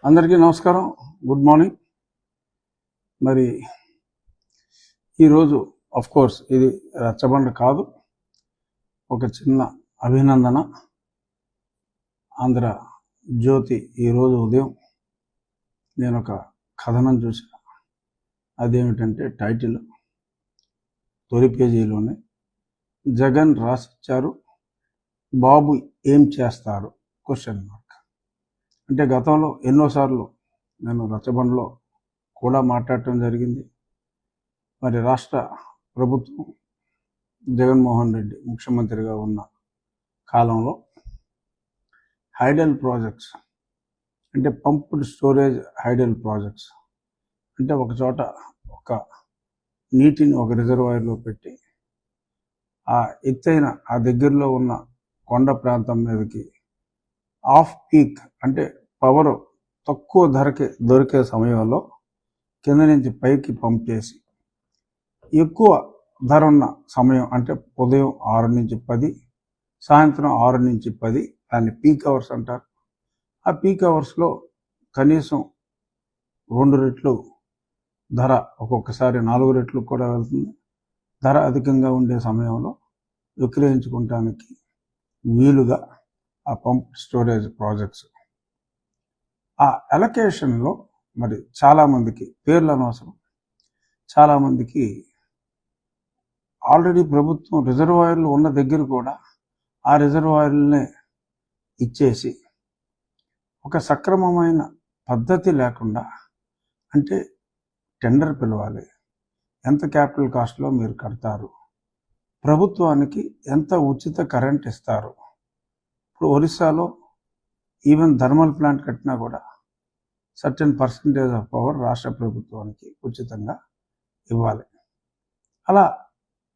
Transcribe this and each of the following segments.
అందరికీ నమస్కారం, good morning. మరి ఈరోజు కోర్స్ ఇది రచ్చబండ కాదు, ఒక చిన్న అభినందన. ఆంధ్ర జ్యోతి ఈరోజు ఉదయం నేను ఒక కథనం చూసిన. అదేమిటంటే టైటిల్ తొలి పేజీలోనే జగన్ రాసిచ్చారు, బాబు ఏం చేస్తారు క్వశ్చన్ మార్క్. అంటే గతంలో ఎన్నోసార్లు నేను రచ్చబండలో కూడా మాట్లాడటం జరిగింది. మరి రాష్ట్ర ప్రభుత్వం జగన్మోహన్ రెడ్డి ముఖ్యమంత్రిగా ఉన్న కాలంలో హైడల్ ప్రాజెక్ట్స్ అంటే పంప్డ్ స్టోరేజ్ హైడల్ ప్రాజెక్ట్స్ అంటే ఒక చోట ఒక నీటిని ఒక రిజర్వాయర్లో పెట్టి ఆ ఎత్తైన ఆ దగ్గరలో ఉన్న కొండ ప్రాంతం మీదకి ఆఫ్ పీక్ అంటే పవర్ తక్కువ ధరకే దొరికే సమయంలో కింద నుంచి పైకి పంప్ చేసి ఎక్కువ ధర ఉన్న సమయం అంటే ఉదయం 6 నుంచి 10, సాయంత్రం 6 నుంచి 10 దాన్ని పీక్ అవర్స్ అంటారు. ఆ పీక్ అవర్స్లో కనీసం 2 రెట్లు ధర, ఒక్కొక్కసారి 4 రెట్లు కూడా వెళ్తుంది. ధర అధికంగా ఉండే సమయంలో విక్రయించుకోవటానికి వీలుగా ఆ పంప్ స్టోరేజ్ ప్రాజెక్ట్స్ ఆ అలొకేషన్లో మరి చాలామందికి పేర్లు అనవసరం, చాలామందికి ఆల్రెడీ ప్రభుత్వం రిజర్వాయర్లు ఉన్న దగ్గర కూడా ఆ రిజర్వాయర్లనే ఇచ్చేసి ఒక సక్రమమైన పద్ధతి లేకుండా, అంటే టెండర్ పిలవాలి, ఎంత క్యాపిటల్ కాస్ట్లో మీరు కడతారు, ప్రభుత్వానికి ఎంత ఉచిత కరెంట్ ఇస్తారు. ఇప్పుడు ఒరిస్సాలో ఈవెన్ థర్మల్ ప్లాంట్ కట్టినా కూడా సర్టెన్ పర్సంటేజ్ ఆఫ్ పవర్ రాష్ట్ర ప్రభుత్వానికి ఉచితంగా ఇవ్వాలి. అలా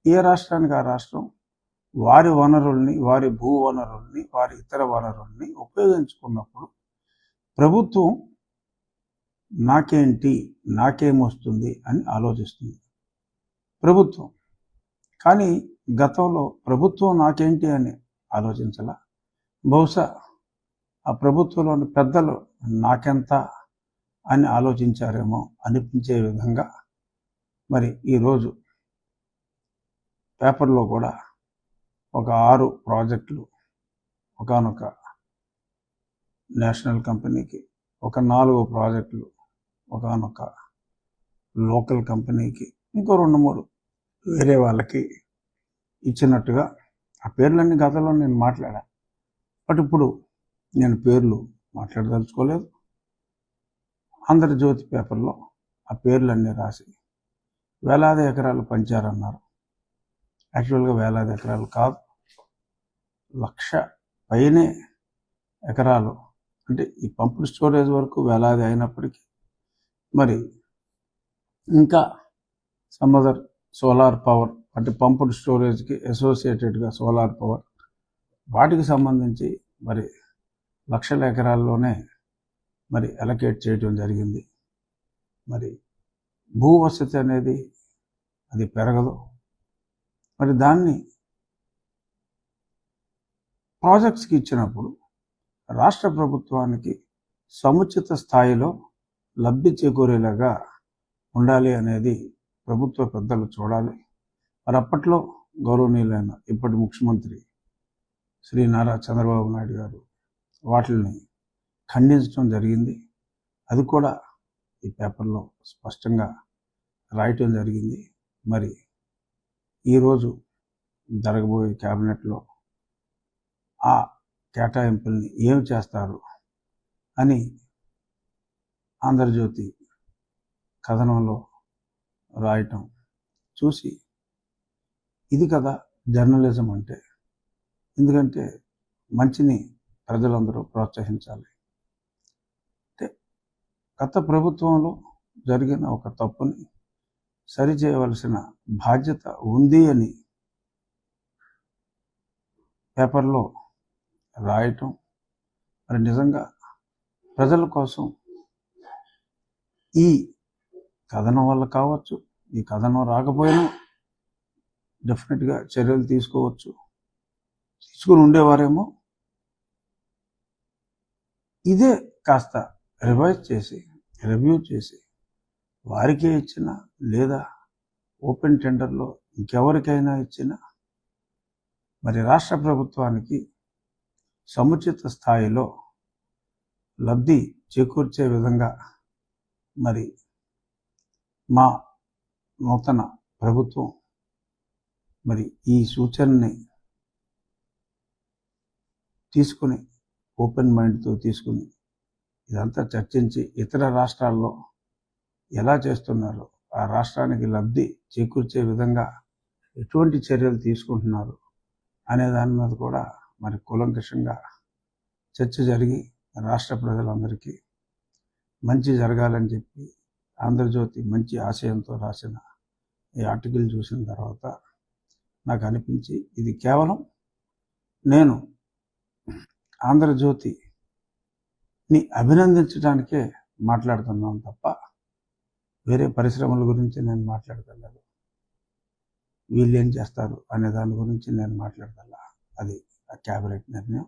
ఏ రాష్ట్రానికి ఆ రాష్ట్రం వారి వనరుల్ని, వారి భూ వనరుల్ని, వారి ఇతర వనరుల్ని ఉపయోగించుకున్నప్పుడు ప్రభుత్వం నాకేంటి, నాకేమొస్తుంది అని ఆలోచిస్తుంది ప్రభుత్వం. కానీ గతంలో ప్రభుత్వం నాకేంటి అని ఆలోచించాల. బహుశా ఆ ప్రభుత్వంలోని పెద్దలు నాకెంత అని ఆలోచించారేమో అనిపించే విధంగా మరి ఈరోజు పేపర్లో కూడా ఒక 6 ప్రాజెక్టులు ఒకానొక నేషనల్ కంపెనీకి, ఒక 4 ప్రాజెక్టులు ఒకానొక లోకల్ కంపెనీకి, ఇంకో 2-3 వేరే వాళ్ళకి ఇచ్చినట్టుగా ఆ పేర్లన్నీ గతంలో నేను మాట్లాడా. బట్ ఇప్పుడు నేను పేర్లు మాట్లాడదలుచుకోలేదు. ఆంధ్రజ్యోతి పేపర్లో ఆ పేర్లన్నీ రాసి వేలాది ఎకరాలు పంచారన్నారు. యాక్చువల్గా వేలాది ఎకరాలు కాదు, 1,00,000 పైనే ఎకరాలు. అంటే ఈ పంప్డ్ స్టోరేజ్ వరకు వేలాది అయినప్పటికీ మరి ఇంకా సమ్ అదర్ సోలార్ పవర్ అంటే పంప్డ్ స్టోరేజ్కి అసోసియేటెడ్గా సోలార్ పవర్, వాటికి సంబంధించి మరి లక్షల ఎకరాల్లోనే మరి అలొకేట్ చేయడం జరిగింది. మరి భూవసతి అనేది అది పెరగదు. మరి దాన్ని ప్రాజెక్ట్స్కి ఇచ్చినప్పుడు రాష్ట్ర ప్రభుత్వానికి సముచిత స్థాయిలో లబ్ధి చేకూరేలాగా ఉండాలి అనేది ప్రభుత్వ పెద్దలు చూడాలి. మరి అప్పట్లో గౌరవనీయులైన ఇప్పటి ముఖ్యమంత్రి శ్రీ నారా చంద్రబాబు నాయుడు గారు వాటిని ఖండించడం జరిగింది. అది కూడా ఈ పేపర్లో స్పష్టంగా రాయటం జరిగింది. మరి ఈరోజు జరగబోయే క్యాబినెట్లో ఆ కేటాయింపుల్ని ఏం చేస్తారు అని ఆంధ్రజ్యోతి కథనంలో రాయటం చూసి ఇది కదా జర్నలిజం అంటే. ఎందుకంటే మంచిని ప్రజలందరూ ప్రోత్సహించాలి. అంటే గత ప్రభుత్వంలో జరిగిన ఒక తప్పుని సరిచేయవలసిన బాధ్యత ఉంది అని పేపర్లో రాయటం మరి నిజంగా ప్రజల కోసం ఈ కథనం వల్ల కావచ్చు, ఈ కథనం రాకపోయినా డెఫినెట్గా చర్యలు తీసుకుని ఉండేవారేమో. ఇదే కాస్త రివైజ్ చేసి రివ్యూ చేసి వారికే ఇచ్చిన లేదా ఓపెన్ టెండర్లో ఇంకెవరికైనా ఇచ్చిన మరి రాష్ట్ర ప్రభుత్వానికి సముచిత స్థాయిలో లబ్ధి చేకూర్చే విధంగా మరి మా నూతన ప్రభుత్వం మరి ఈ సూచనని తీసుకుని ఓపెన్ మైండ్తో తీసుకుని ఇదంతా చర్చించి ఇతర రాష్ట్రాల్లో ఎలా చేస్తున్నారో ఆ రాష్ట్రానికి లబ్ధి చేకూర్చే విధంగా ఎటువంటి చర్యలు తీసుకుంటున్నారు అనే దాని మీద కూడా మరి కూలంకషంగా చర్చ జరిగి రాష్ట్ర ప్రజలందరికీ మంచి జరగాలని చెప్పి ఆంధ్రజ్యోతి మంచి ఆశయంతో రాసిన ఈ ఆర్టికల్ చూసిన తర్వాత నాకు అనిపించి ఇది కేవలం నేను ఆంధ్రజ్యోతిని అభినందించడానికే మాట్లాడుతున్నాను తప్ప వేరే పరిశ్రమల గురించి నేను మాట్లాడగలను, వీళ్ళు ఏం చేస్తారు అనే దాని గురించి నేను మాట్లాడగల. అది ఆ క్యాబినెట్ నిర్ణయం.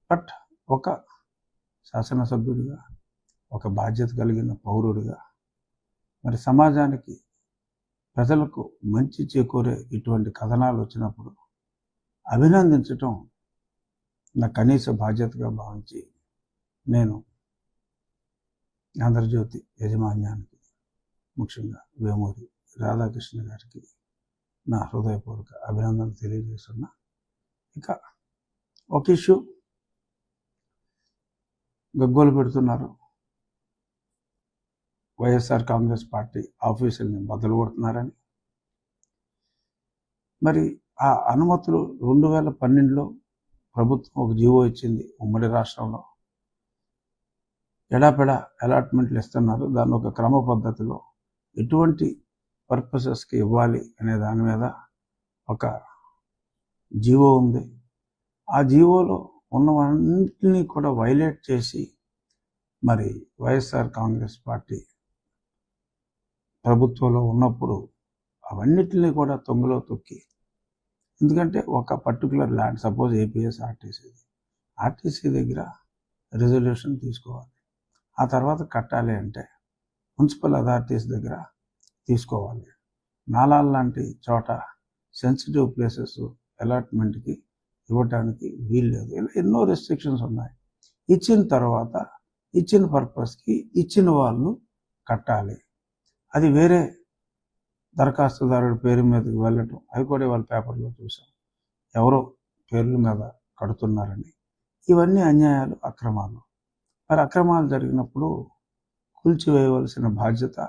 బట్ ఒక శాసనసభ్యుడిగా, ఒక బాధ్యత కలిగిన పౌరుడిగా మరి సమాజానికి ప్రజలకు మంచి చేకూరే ఇటువంటి కథనాలు వచ్చినప్పుడు అభినందించటం నా కనీస బాధ్యతగా భావించి నేను ఆంధ్రజ్యోతి యాజమాన్యానికి, ముఖ్యంగా వేమూరి రాధాకృష్ణ గారికి నా హృదయపూర్వక అభినందనలు తెలియజేస్తున్నా. ఇక ఒక ఇష్యూ గగ్గోలు పెడుతున్నారు. వైఎస్ఆర్ కాంగ్రెస్ పార్టీ ఆఫీసుల్ని బదులు కొడుతున్నారని. మరి ఆ అనుమతులు 2012లో ప్రభుత్వం ఒక జీవో ఇచ్చింది. ఉమ్మడి రాష్ట్రంలో ఎడాపెడా అలాట్మెంట్లు ఇస్తున్నారు. దాన్ని ఒక క్రమ పద్ధతిలో ఎటువంటి పర్పసెస్కి ఇవ్వాలి అనే దాని మీద ఒక జీవో ఉంది. ఆ జీవోలో ఉన్నవన్నింటినీ కూడా వైలేట్ చేసి మరి వైఎస్ఆర్ కాంగ్రెస్ పార్టీ ప్రభుత్వంలో ఉన్నప్పుడు అవన్నిటిని కూడా తొంగలో తొక్కి, ఎందుకంటే ఒక particular land, suppose APS RTC దగ్గర రిజల్యూషన్ తీసుకోవాలి, ఆ తర్వాత కట్టాలి అంటే మున్సిపల్ అథారిటీస్ దగ్గర తీసుకోవాలి. నాలాల్ లాంటి చోట సెన్సిటివ్ ప్లేసెస్ అలాట్మెంట్కి ఇవ్వటానికి వీల్లేదు. ఇలా ఎన్నో రెస్ట్రిక్షన్స్ ఉన్నాయి. ఇచ్చిన తర్వాత ఇచ్చిన పర్పస్కి ఇచ్చిన వాళ్ళు కట్టాలి. అది వేరే దరఖాస్తుదారుడి పేరు మీదకి వెళ్ళటం, అది కూడా వాళ్ళ పేపర్లో చూసాం, ఎవరో పేర్ల మీద కడుతున్నారని. ఇవన్నీ అన్యాయాలు, అక్రమాలు. మరి అక్రమాలు జరిగినప్పుడు కూల్చివేయవలసిన బాధ్యత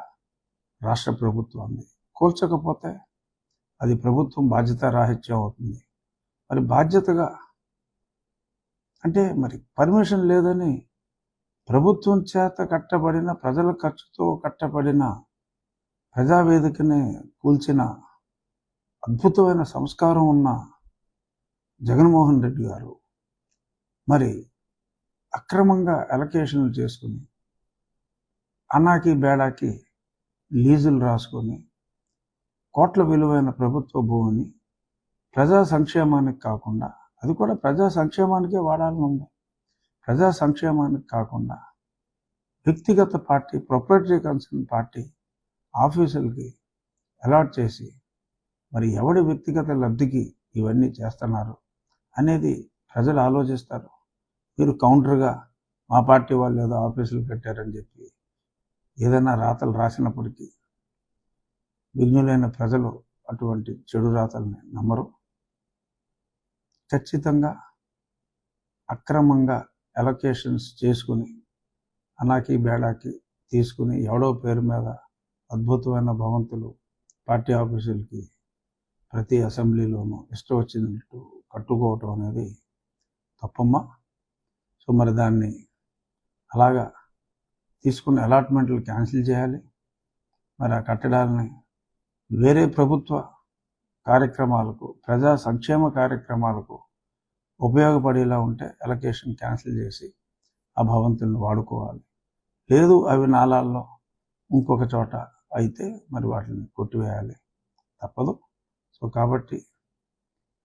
రాష్ట్ర ప్రభుత్వాన్ని. కూల్చకపోతే అది ప్రభుత్వం బాధ్యత రాహిత్యం అవుతుంది. మరి బాధ్యతగా అంటే మరి పర్మిషన్ లేదని ప్రభుత్వం చేత కట్టబడిన, ప్రజల ఖర్చుతో కట్టబడిన ప్రజావేదికని కూల్చిన అద్భుతమైన సంస్కారం ఉన్న జగన్మోహన్ రెడ్డి గారు మరి అక్రమంగా అలొకేషన్లు చేసుకుని, అన్నాకి బేడాకి లీజులు రాసుకొని కోట్ల విలువైన ప్రభుత్వ భూమిని ప్రజా సంక్షేమానికి కాకుండా, అది కూడా ప్రజా సంక్షేమానికే వాడాలని ఉంది, ప్రజా సంక్షేమానికి కాకుండా వ్యక్తిగత పార్టీ, ప్రొప్రైటరీ కన్సర్న్ పార్టీ ఆఫీసులకి అలాట్ చేసి మరి ఎవడి వ్యక్తిగత లబ్ధికి ఇవన్నీ చేస్తున్నారు అనేది ప్రజలు ఆలోచిస్తారు. మీరు కౌంటర్గా మా పార్టీ వాళ్ళు ఏదో ఆఫీసులు కట్టారని చెప్పి ఏదైనా రాతలు రాసినప్పటికీ విజ్ఞులైన ప్రజలు అటువంటి చెడు రాతల్ని నమ్మరు. ఖచ్చితంగా అక్రమంగా అలొకేషన్స్ చేసుకుని, అనాకి బేడాకి తీసుకుని ఎవడో పేరు మీద అద్భుతమైన భవంతులు పార్టీ ఆఫీసులకి ప్రతి అసెంబ్లీలోనూ ఇష్టం వచ్చినట్టు కట్టుకోవటం అనేది తప్పమ్మా. సో మరి దాన్ని అలాగా తీసుకున్న అలాట్మెంట్లు క్యాన్సిల్ చేయాలి. మరి ఆ కట్టడాలని వేరే ప్రభుత్వ కార్యక్రమాలకు, ప్రజా సంక్షేమ కార్యక్రమాలకు ఉపయోగపడేలా ఉంటే అలొకేషన్ క్యాన్సిల్ చేసి ఆ భవంతులను వాడుకోవాలి. లేదు అవి నాలాల్లో ఇంకొక చోట అయితే మరి వాటిని కొట్టివేయాలి, తప్పదు. సో కాబట్టి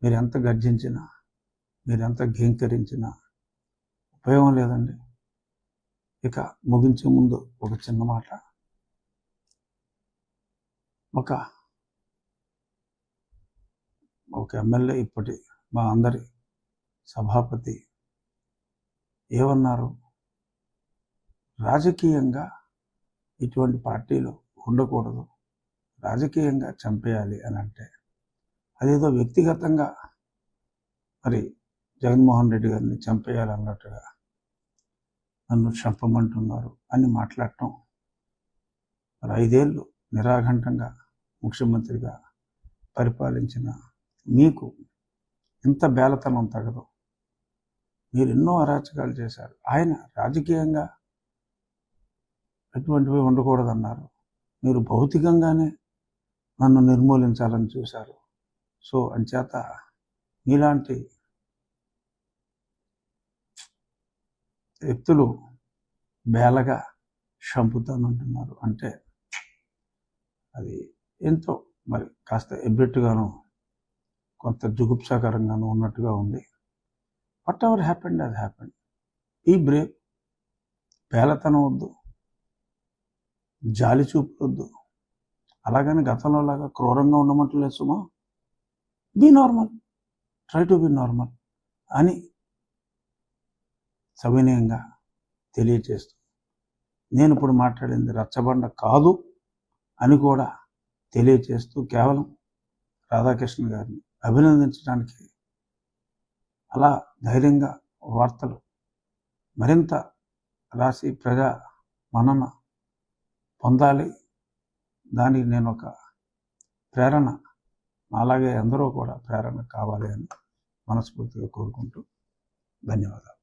మీరు ఎంత గర్జించినా, మీరు ఎంత ఘీంకరించినా ఉపయోగం లేదండి. ఇక ముగించే ముందు ఒక చిన్న మాట. ఒక ఎమ్మెల్యే, ఇప్పటి మా అందరి సభాపతి ఏమన్నారు, రాజకీయంగా ఇటువంటి పార్టీలు ఉండకూడదు, రాజకీయంగా చంపేయాలి అని అంటే అదేదో వ్యక్తిగతంగా మరి జగన్మోహన్ రెడ్డి గారిని చంపేయాలన్నట్టుగా నన్ను చంపమంటున్నారు అని మాట్లాడటం, మరి 5 ఏళ్ళు నిరాఘంటంగా ముఖ్యమంత్రిగా పరిపాలించిన మీకు ఇంత బేలతనం తగదు. మీరు ఎన్నో అరాచకాలు చేశారు. ఆయన రాజకీయంగా ఎటువంటివి ఉండకూడదన్నారు, మీరు భౌతికంగానే నన్ను నిర్మూలించాలని చూశారు. సో అంచేత మీలాంటి వ్యక్తులు బేలగా చంపుతానంటున్నారు అంటే అది ఎంతో మరి కాస్త ఎబ్బెట్టుగాను కొంత జుగుప్సాకరంగాను ఉన్నట్టుగా ఉంది. వాట్ ఎవర్ హ్యాపెండ్ అది హ్యాపెండ్. ఈ బ్రేవ్, బేలతనం వద్దు, జాలి చూపొద్దు. అలాగని గతంలో లాగా క్రూరంగా ఉండమంటలేదు సుమా. Be normal, try to be normal అని సవినయంగా తెలియచేస్తూ, నేను ఇప్పుడు మాట్లాడింది రచ్చబండ కాదు అని కూడా తెలియచేస్తూ, కేవలం రాధాకృష్ణ గారిని అభినందించడానికి, అలా ధైర్యంగా వార్తలు మరింత రాసి ప్రజా మన్నన పొందాలి, దానికి నేను ఒక ప్రేరణ, అలాగే అందరూ కూడా ప్రేరణ కావాలి అని మనస్ఫూర్తిగా కోరుకుంటూ ధన్యవాదాలు.